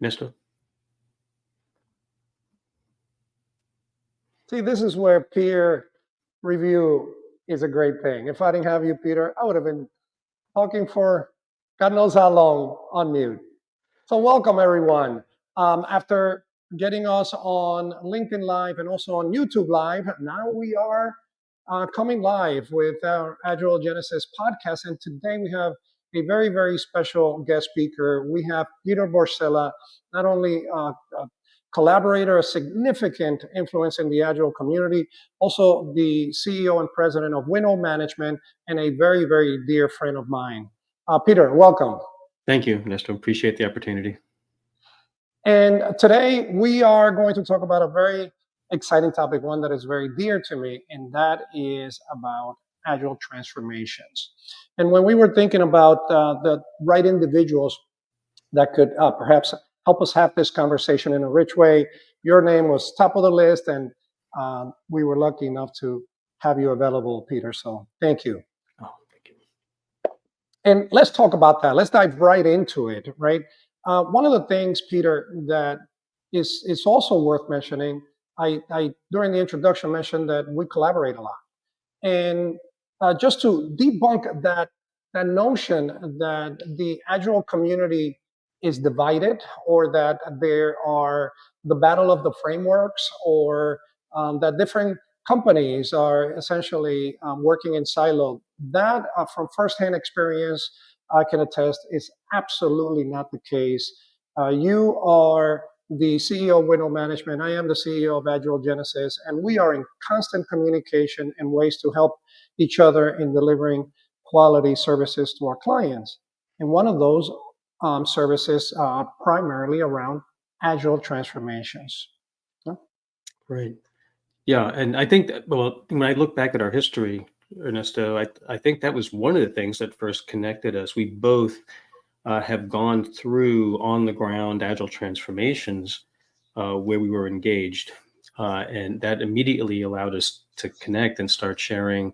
Ernesto? See, this is where peer review is a great thing. If I didn't have you, Peter, I would have been talking for God knows how long on mute. So welcome, everyone. After getting us on LinkedIn Live and also on YouTube Live, now we are coming live with our Agile Genesis podcast. And today we have a very, very special guest speaker. We have Peter Borsella, not only a collaborator, a significant influence in the Agile community, also the CEO and president of Winnow Management, and a very, very dear friend of mine. Peter, welcome. Thank you, Ernesto. Appreciate the opportunity. And today we are going to talk about a very exciting topic, one that is very dear to me, and that is about Agile transformations. And when we were thinking about the right individuals that could perhaps help us have this conversation in a rich way, your name was top of the list, and we were lucky enough to have you available, Peter. So thank you. Oh, thank you. And let's talk about that. Let's dive right into it, right? One of the things, Peter, that is also worth mentioning, I during the introduction mentioned that we collaborate a lot. And just to debunk that notion that the Agile community is divided, or that there are the battle of the frameworks, or that different companies are essentially working in silo. That, from firsthand experience, I can attest is absolutely not the case. You are the CEO of Winnow Management. I am the CEO of Agile Genesis, and we are in constant communication and ways to help each other in delivering quality services to our clients. And one of those services are primarily around Agile transformations. Right. Yeah, and I think that, well, when I look back at our history, Ernesto, I think that was one of the things that first connected us. We both have gone through on the ground Agile transformations where we were engaged. And that immediately allowed us to connect and start sharing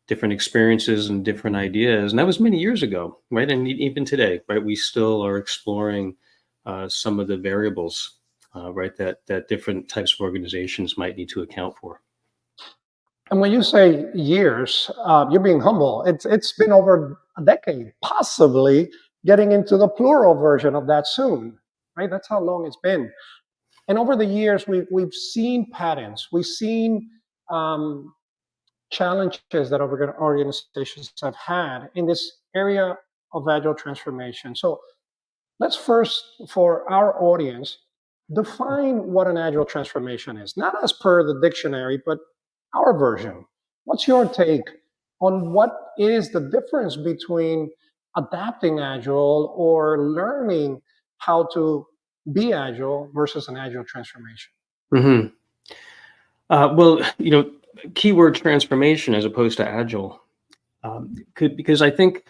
different experiences and different ideas. And that was many years ago, right? And even today, right, we still are exploring some of the variables, right, that different types of organizations might need to account for. And when you say years, you're being humble. It's been over a decade, possibly getting into the plural version of that soon, right? That's how long it's been. And over the years, we've seen patterns. We've seen challenges that organizations have had in this area of Agile transformation. So let's first, for our audience, define what an Agile transformation is, not as per the dictionary, but our version. What's your take on what is the difference between adapting Agile or learning how to be Agile versus an Agile transformation? Mm-hmm. Well, keyword transformation as opposed to Agile, because I think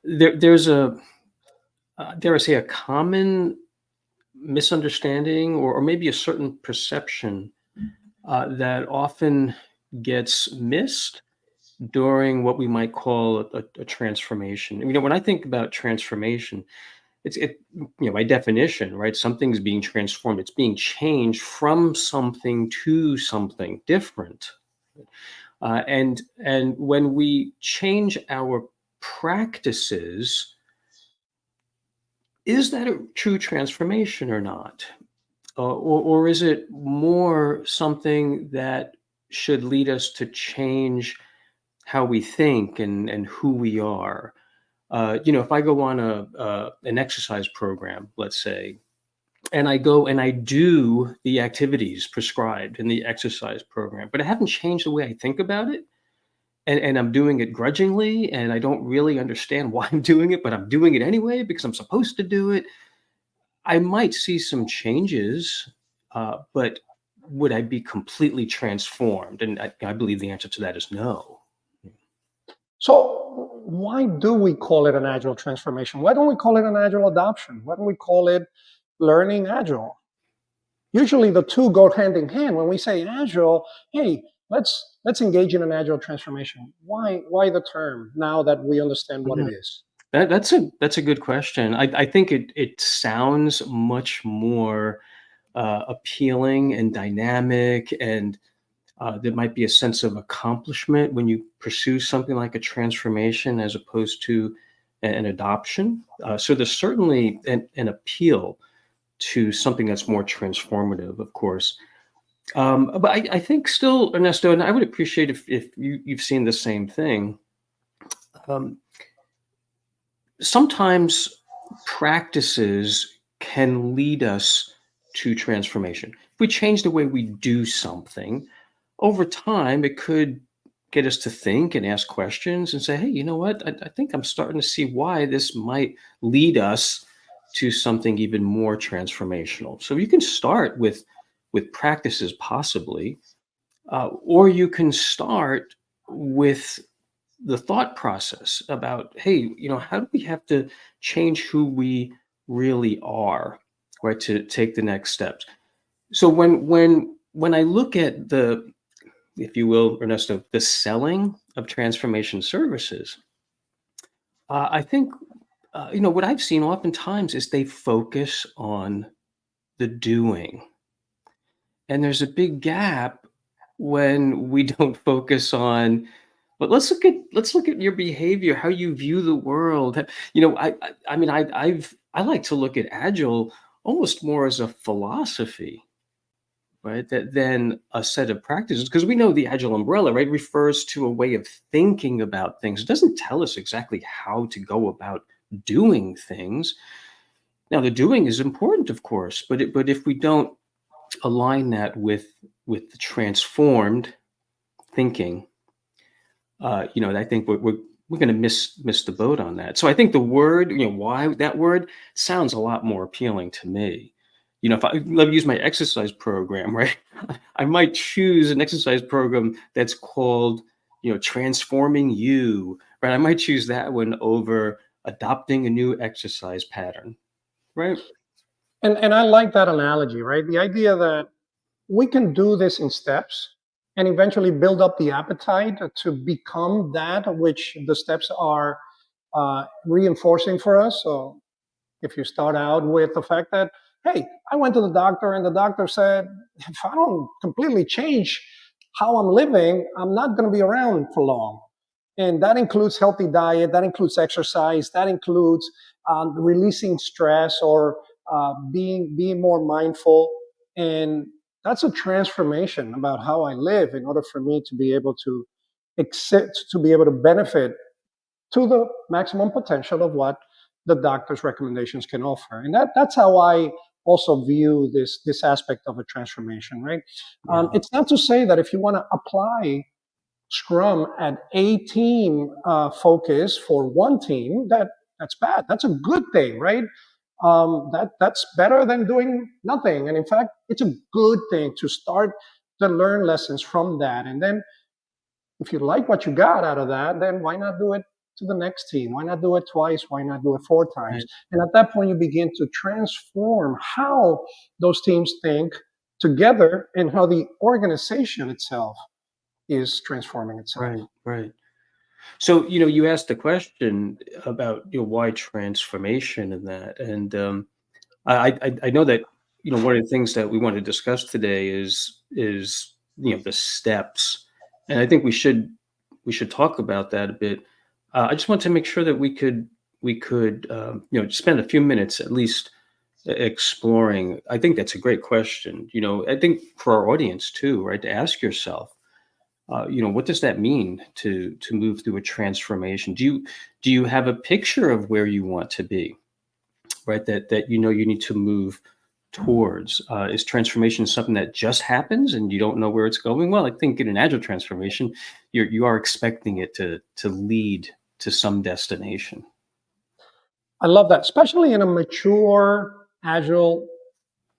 there's dare I say, a common misunderstanding or maybe a certain perception that often gets missed during what we might call a transformation. When I think about transformation, by definition, right? Something's being transformed. It's being changed from something to something different. And when we change our practices, is that a true transformation or not? Or is it more something that should lead us to change how we think and who we are? If I go on an exercise program, let's say, and I go and I do the activities prescribed in the exercise program, but I haven't changed the way I think about it, and I'm doing it grudgingly, and I don't really understand why I'm doing it, but I'm doing it anyway because I'm supposed to do it. I might see some changes, but would I be completely transformed? And I believe the answer to that is no. So why do we call it an Agile transformation? Why don't we call it an Agile adoption? Why don't we call it learning Agile? Usually the two go hand in hand. When we say Agile, hey, let's engage in an Agile transformation. Why the term now that we understand what it is? That's a good question. I think it sounds much more appealing and dynamic, and there might be a sense of accomplishment when you pursue something like a transformation as opposed to an adoption. So there's certainly an appeal to something that's more transformative, of course. But I think still, Ernesto, and I would appreciate if you've seen the same thing. Um, Sometimes practices can lead us to transformation. If we change the way we do something, over time, it could get us to think and ask questions and say, hey, you know what? I think I'm starting to see why this might lead us to something even more transformational. So you can start with practices possibly, or you can start with the thought process about, hey, how do we have to change who we really are, right, to take the next steps. So when I look at the, if you will, Ernesto, the selling of transformation services, I think what I've seen oftentimes is they focus on the doing, and there's a big gap when we don't focus on, but let's look at your behavior, how you view the world. I mean, I like to look at agile almost more as a philosophy, right? That than a set of practices, because we know the agile umbrella, right, refers to a way of thinking about things. It doesn't tell us exactly how to go about doing things. Now, the doing is important, of course, but if we don't align that with the transformed thinking, I think we're going to miss the boat on that. So I think the word, why that word sounds a lot more appealing to me. If I love to use my exercise program, right, I might choose an exercise program that's called, transforming you, right. I might choose that one over adopting a new exercise pattern, right. And I like that analogy, right? The idea that we can do this in steps and eventually build up the appetite to become that which the steps are reinforcing for us. So if you start out with the fact that, hey, I went to the doctor and the doctor said, if I don't completely change how I'm living, I'm not going to be around for long. And that includes healthy diet, that includes exercise, that includes releasing stress or being more mindful. And that's a transformation about how I live in order for me to be able to accept, to be able to benefit to the maximum potential of what the doctor's recommendations can offer. And that's how I also view this aspect of a transformation, right? Yeah. It's not to say that if you want to apply Scrum at a team focus for one team, that's bad. That's a good thing, right? That's better than doing nothing. And in fact, it's a good thing to start to learn lessons from that. And then if you like what you got out of that, then why not do it to the next team? Why not do it twice? Why not do it four times? Right. And at that point, you begin to transform how those teams think together and how the organization itself is transforming itself. Right. Right. So, you asked the question about, why transformation and that, and I know that, one of the things that we want to discuss today is the steps, and I think we should talk about that a bit. I just want to make sure that we could spend a few minutes at least exploring. I think that's a great question. I think for our audience too, right, to ask yourself, what does that mean to move through a transformation? Do you have a picture of where you want to be, right? That you need to move towards. Is transformation something that just happens and you don't know where it's going? Well, I think in an agile transformation, you are expecting it to lead to some destination. I love that, especially in a mature agile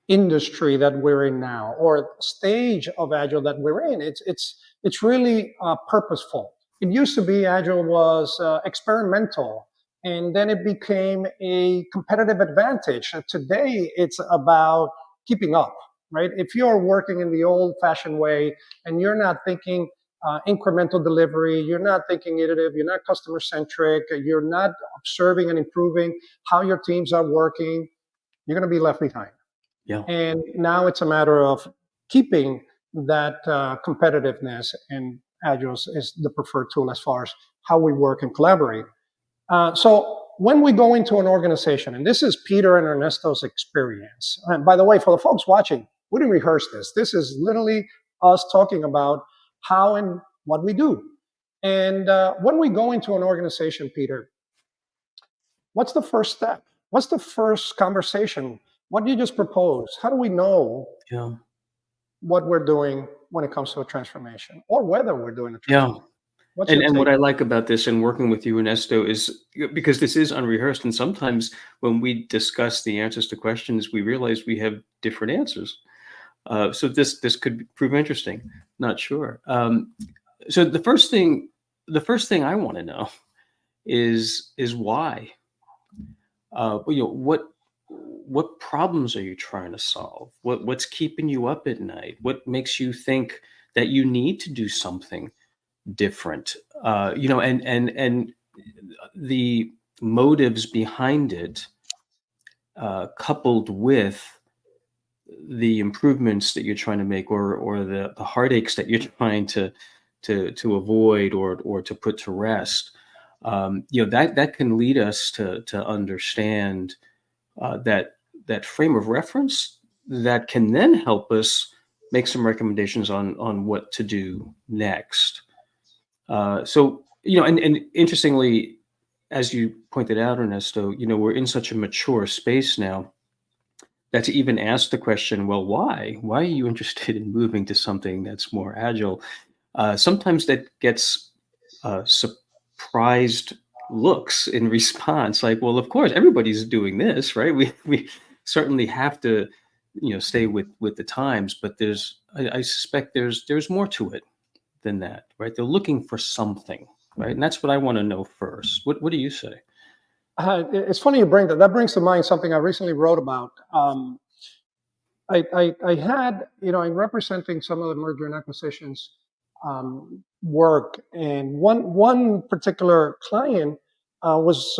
industry that we're in now, or stage of agile that we're in. It's really purposeful. It used to be agile was experimental, and then it became a competitive advantage. Today, it's about keeping up, right? If you're working in the old-fashioned way and you're not thinking incremental delivery. You're not thinking iterative. You're not customer centric. You're not observing and improving how your teams are working. You're going to be left behind. Yeah. And now it's a matter of keeping that competitiveness, and Agile is the preferred tool as far as how we work and collaborate. So when we go into an organization, and this is Peter and Ernesto's experience, and by the way, for the folks watching, we didn't rehearse this. This is literally us talking about how and what we do. And when we go into an organization, Peter, what's the first step? What's the first conversation? What do you just propose? How do we know Yeah. what we're doing when it comes to a transformation, or whether we're doing a Yeah. transformation? What's And your and what take? I like about this and working with you, Ernesto, is because this is unrehearsed, and sometimes when we discuss the answers to questions, we realize we have different answers. So this could prove interesting. Not sure. So the first thing I want to know is why. What problems are you trying to solve? What's keeping you up at night? What makes you think that you need to do something different? And the motives behind it, coupled with the improvements that you're trying to make, or the heartaches that you're trying to avoid, or to put to rest. That can lead us to understand that frame of reference that can then help us make some recommendations on what to do next. And interestingly, as you pointed out, Ernesto, we're in such a mature space now that to even ask the question, well, why? Why are you interested in moving to something that's more agile? Sometimes that gets surprised looks in response, like, well, of course, everybody's doing this, right? We certainly have to, stay with the times, but I suspect there's more to it than that, right? They're looking for something, right? And that's what I want to know first. What do you say? It's funny you bring that. That brings to mind something I recently wrote about. I had, in representing some of the merger and acquisitions work, and one particular client was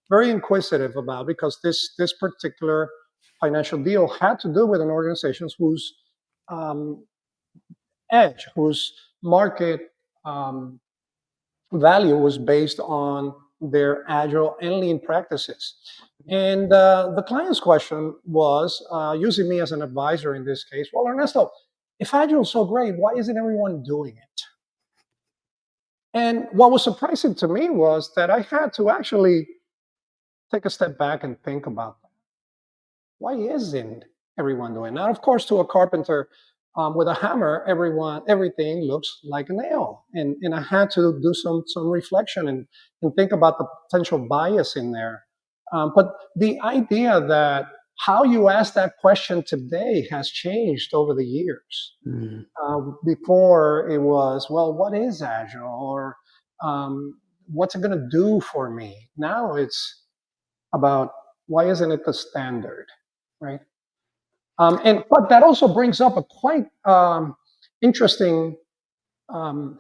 very inquisitive about, because this particular financial deal had to do with an organization whose um, edge, whose market um, value was based on their agile and lean practices. And the client's question was, using me as an advisor in this case, well, Ernesto, if agile is so great, why isn't everyone doing it? And what was surprising to me was that I had to actually take a step back and think about that. Why isn't everyone doing that? Of course, to a carpenter with a hammer, everything looks like a nail. And I had to do some reflection and think about the potential bias in there. But the idea that how you ask that question today has changed over the years. Mm, Before it was, well, what is Agile? Or what's it going to do for me? Now it's about, why isn't it the standard, right? And but that also brings up a quite interesting um,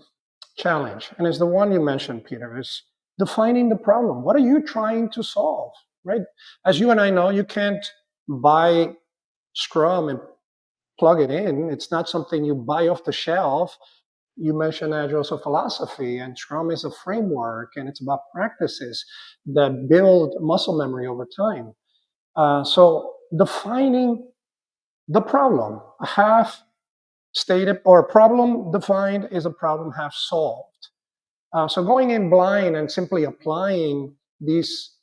challenge, and it's the one you mentioned, Peter, is defining the problem. What are you trying to solve, right? As you and I know, you can't buy Scrum and plug it in. It's not something you buy off the shelf. You mentioned Agile as a philosophy, and Scrum is a framework, and it's about practices that build muscle memory over time. So defining the problem, half stated, or a problem defined is a problem half solved. So going in blind and simply applying these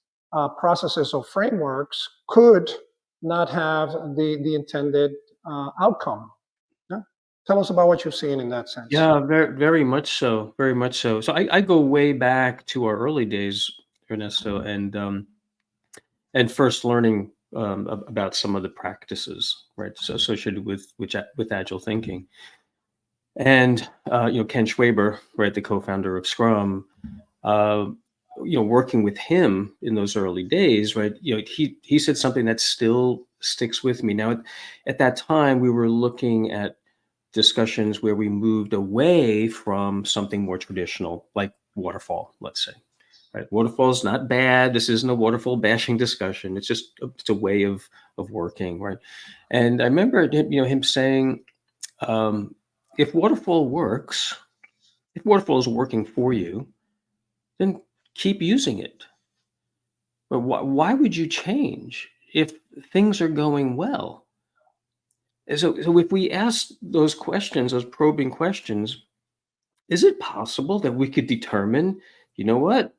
processes or frameworks could not have the intended outcome. Yeah? Tell us about what you've seen in that sense. yeah, very, very much so. Very much so. So I go way back to our early days, Ernesto, and first learning about some of the practices, right, so associated with agile thinking. And Ken Schwaber, right, the co-founder of Scrum, uh, working with him in those early days, right, he said something that still sticks with me. Now, at that time, we were looking at discussions where we moved away from something more traditional, like waterfall, let's say. Right? Waterfall is not bad. This isn't a waterfall bashing discussion. It's just it's a way of working, right? And I remember him saying, um, if waterfall works, if waterfall is working for you, then keep using it. But why would you change if things are going well? So if we ask those questions, those probing questions, is it possible that we could determine, you know what,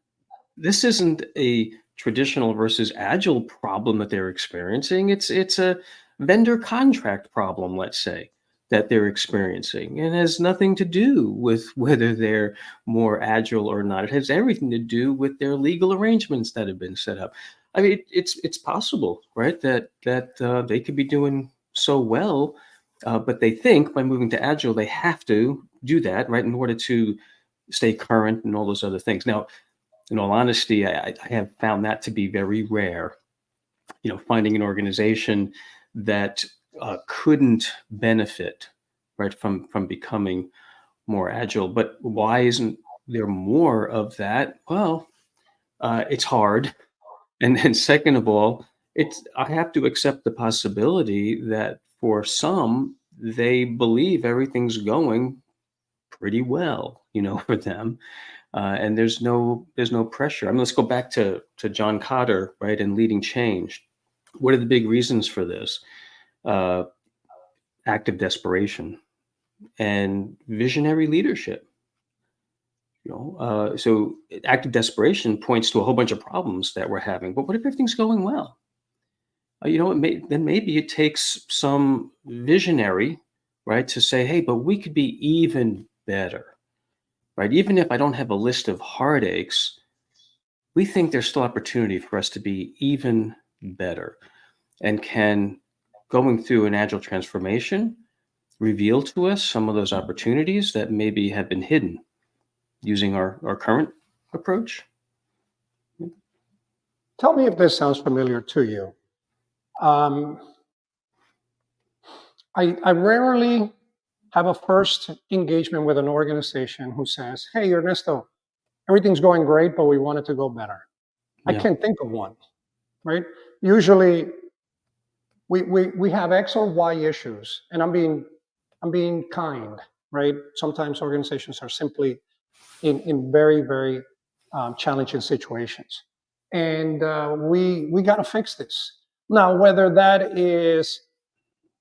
this isn't a traditional versus agile problem that they're experiencing. It's a vendor contract problem, let's say, that they're experiencing, and has nothing to do with whether they're more agile or not. It has everything to do with their legal arrangements that have been set up. I mean, it's possible, right? That they could be doing so well, but they think by moving to agile they have to do that, right, in order to stay current and all those other things. Now, in all honesty, I have found that to be very rare. Finding an organization that couldn't benefit, right, from becoming more agile. But why isn't there more of that? Well, it's hard, and then second of all, it's I have to accept the possibility that for some they believe everything's going pretty well, for them, and there's no pressure. I mean, let's go back to John Cotter, right, and leading change. What are the big reasons for this? Uh, Active desperation and visionary leadership. So active desperation points to a whole bunch of problems that we're having. But what if everything's going well? Then maybe it takes some visionary, right, to say, hey, but we could be even better, right? Even if I don't have a list of heartaches, we think there's still opportunity for us to be even better. And can going through an agile transformation reveal to us some of those opportunities that maybe have been hidden using our current approach? Tell me if this sounds familiar to you. Um, I rarely have a first engagement with an organization who says, "Hey, Ernesto, everything's going great, but we want it to go better." I Yeah. can't think of one, right? Usually, we have X or Y issues, and I'm being kind, right? Sometimes organizations are simply in very very challenging situations, and we got to fix this now. Whether that is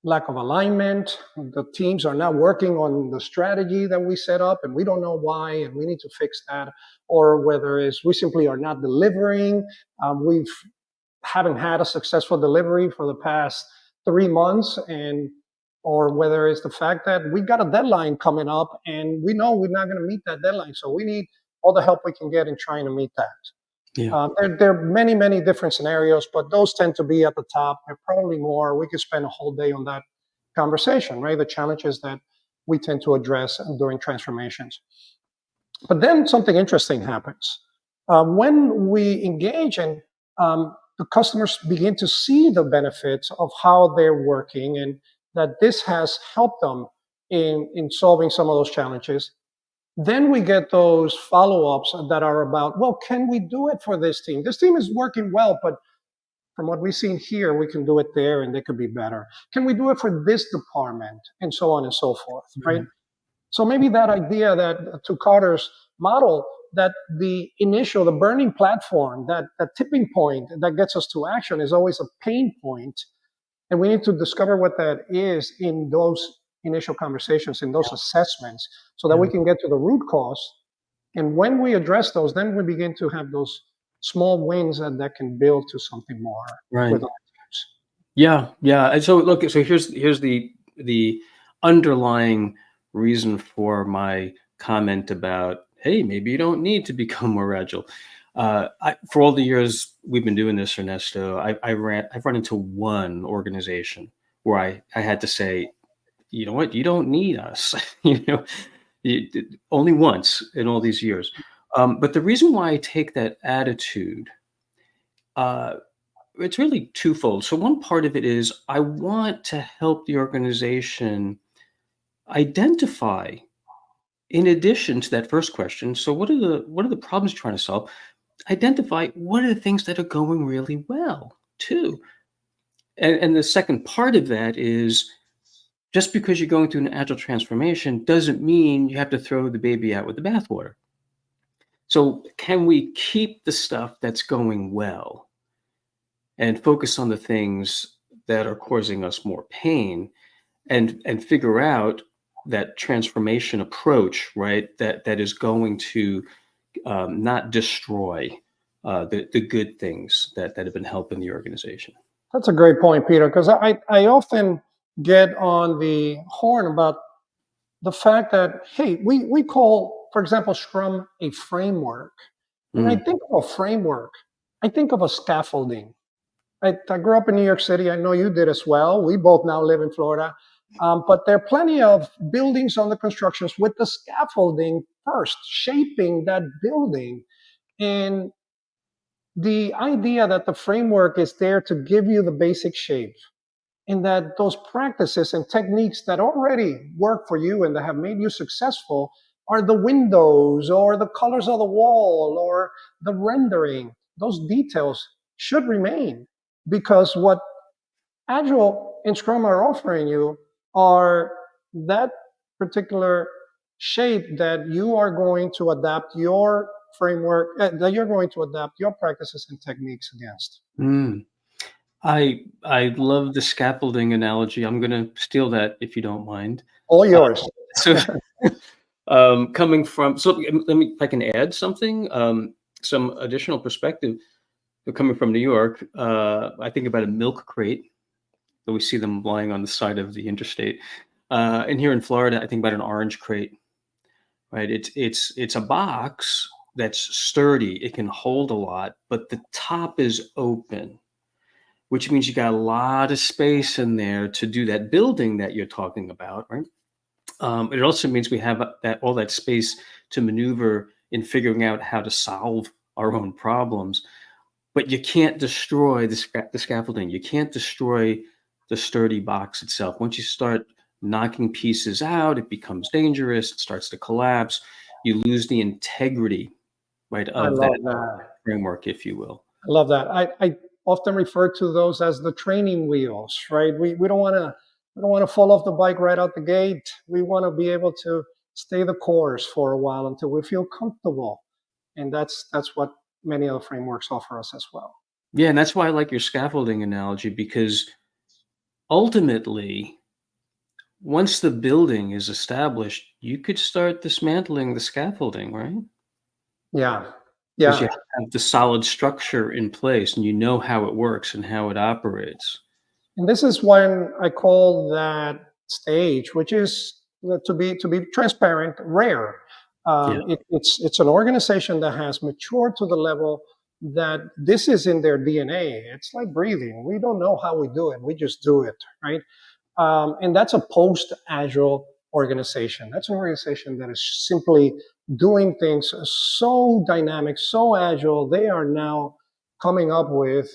lack of alignment, the teams are not working on the strategy that we set up, and we don't know why, and we need to fix that, or whether it's we simply are not delivering. We've haven't had a successful delivery for the past 3 months, and or whether it's the fact that we got a deadline coming up and we know we're not going to meet that deadline, so we need all the help we can get in trying to meet that. Yeah. There are many many different scenarios, but those tend to be at the top. There are probably more. We could spend a whole day on that conversation, right? The challenges that we tend to address during transformations. But then something interesting happens. When we engage and the customers begin to see the benefits of how they're working and that this has helped them in solving some of those challenges, then we get those follow-ups that are about, well, can we do it for this team? This team is working well, but from what we've seen here, we can do it there and they could be better. Can we do it for this department? And so on and so forth, right? Right. So maybe that idea that to Carter's model, that the burning platform, that tipping point that gets us to action is always a pain point, and we need to discover what that is in those initial conversations, in those assessments, so that Yeah. we can get to the root cause. And when we address those, then we begin to have those small wins that can build to something more Right. with our teams. Yeah. Yeah. And so look, so here's the underlying reason for my comment about, hey, maybe you don't need to become more agile. For all the years we've been doing this, Ernesto, I've run into one organization where I had to say, you know what, you don't need us. Only once in all these years. But the reason why I take that attitude, uh, it's really twofold. So one part of it is I want to help the organization identify, in addition to that first question, so what are the problems you're trying to solve? Identify what are the things that are going really well too. And the second part of that is, just because you're going through an agile transformation doesn't mean you have to throw the baby out with the bathwater. So can we keep the stuff that's going well and focus on the things that are causing us more pain, and figure out that transformation approach, right? That is going to not destroy the good things that have been helping the organization. That's a great point, Peter, because I often get on the horn about the fact that, hey, we call, for example, Scrum a framework. When I Mm, think of a framework, I think of a scaffolding. I grew up in New York City. I know you did as well. We both now live in Florida. But there are plenty of buildings on the constructions with the scaffolding first, shaping that building. And the idea that the framework is there to give you the basic shape, and that those practices and techniques that already work for you and that have made you successful are the windows or the colors of the wall or the rendering. Those details should remain, because what Agile and Scrum are offering you are that particular shape that you are going to adapt your framework, that you're going to adapt your practices and techniques against. mm. I love the scaffolding analogy. I'm gonna steal that if you don't mind. All Uh, yours. so, coming from, so let me, if I can add something, some additional perspective. Coming from New York, I think about a milk crate. So we see them lying on the side of the interstate. And here in Florida, I think about an orange crate. Right? It's a box that's sturdy. It can hold a lot, but the top is open, which means you got a lot of space in there to do that building that you're talking about, right? It also means we have that all that space to maneuver in figuring out how to solve our own problems. But you can't destroy the scaffolding. You can't destroy the sturdy box itself. Once you start knocking pieces out, it becomes dangerous. It starts to collapse. You lose the integrity, right, I of love that that. framework, if you will. I love that. I often refer to those as the training wheels, right? We don't want to fall off the bike right out the gate. We want to be able to stay the course for a while until we feel comfortable. And that's what many of the frameworks offer us as well. Yeah, and that's why I like your scaffolding analogy, because ultimately, once the building is established, you could start dismantling the scaffolding, right? Yeah. Because you Yeah. have the solid structure in place and you know how it works and how it operates. And this is when I call that stage, which is, to be transparent, rare. Yeah. It's an organization that has matured to the level that this is in their DNA. It's like breathing. We don't know how we do it. We just do it, right? And that's a post-agile organization. That's an organization that is simply doing things so dynamic, so agile. They are now coming up with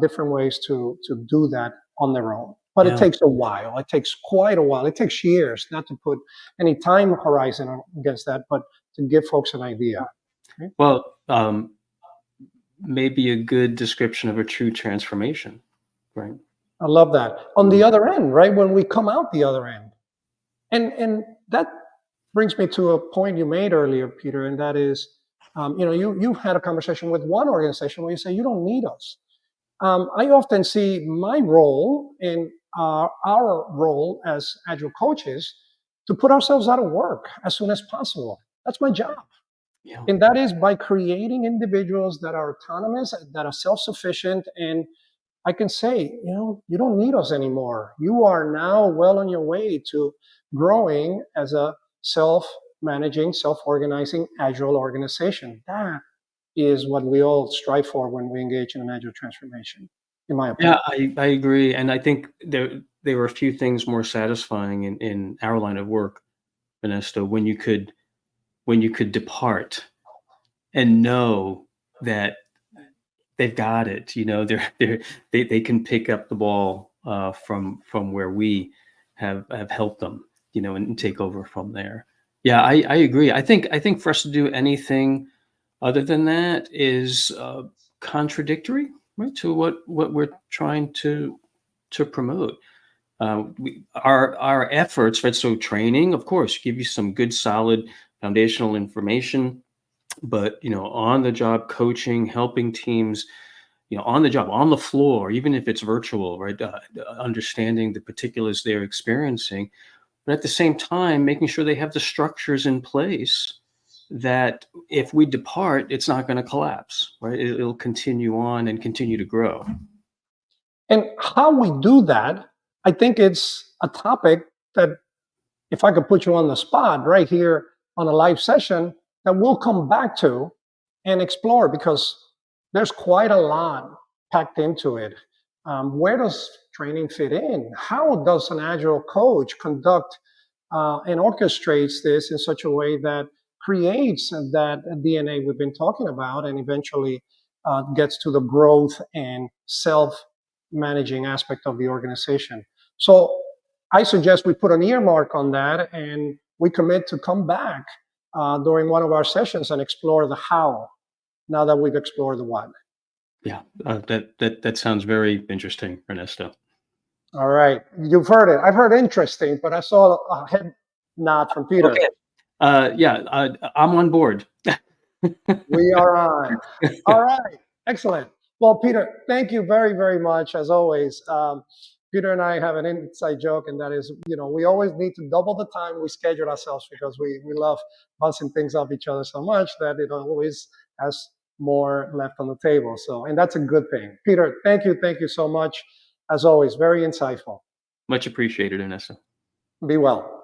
different ways to do that on their own. But it Yeah. takes a while. It takes quite a while. It takes years, not to put any time horizon against that, but to give folks an idea. Right? Well, maybe a good description of a true transformation, right? I love that. On the Mm. other end, right, when we come out the other end, and that brings me to a point you made earlier, Peter, and that is, you've had a conversation with one organization where you say you don't need us. I often see my role in our role as agile coaches to put ourselves out of work as soon as possible. That's my job. Yeah. And that is by creating individuals that are autonomous, that are self sufficient. And I can say, you don't need us anymore. You are now well on your way to growing as a self managing, self organizing, agile organization. That is what we all strive for when we engage in an agile transformation, in my Yeah, opinion. I agree. And I think there were a few things more satisfying in our line of work, Ernesto, when you could depart and know that they've got it. They can pick up the ball from where we have helped them. and take over from there. Yeah, I agree. I think for us to do anything other than that is contradictory, right, to what we're trying to promote. Our efforts, right? So training, of course, give you some good, solid foundational information, but on the job coaching, helping teams, on the job, on the floor, even if it's virtual, right? Understanding the particulars they're experiencing, but at the same time, making sure they have the structures in place that if we depart, it's not going to collapse, right? It'll continue on and continue to grow. And how we do that, I think it's a topic that, if I could put you on the spot right here on a live session, that we'll come back to and explore, because there's quite a lot packed into it. Where does training fit in? How does an agile coach conduct and orchestrates this in such a way that creates that DNA we've been talking about, and eventually gets to the growth and self managing aspect of the organization? So I suggest we put an earmark on that, and we commit to come back during one of our sessions and explore the how, now that we've explored the what. Yeah, that sounds very interesting, Ernesto. All right, you've heard it. I've heard interesting, but I saw a head nod from Peter. Okay. Yeah, I'm on board. We are on. All right, excellent. Well, Peter, thank you very, very much as always. Peter and I have an inside joke, and that is, we always need to double the time we schedule ourselves, because we love bouncing things off each other so much that it always has more left on the table. So, and that's a good thing. Peter, thank you so much. As always, very insightful. Much appreciated, Ernesto. Be well.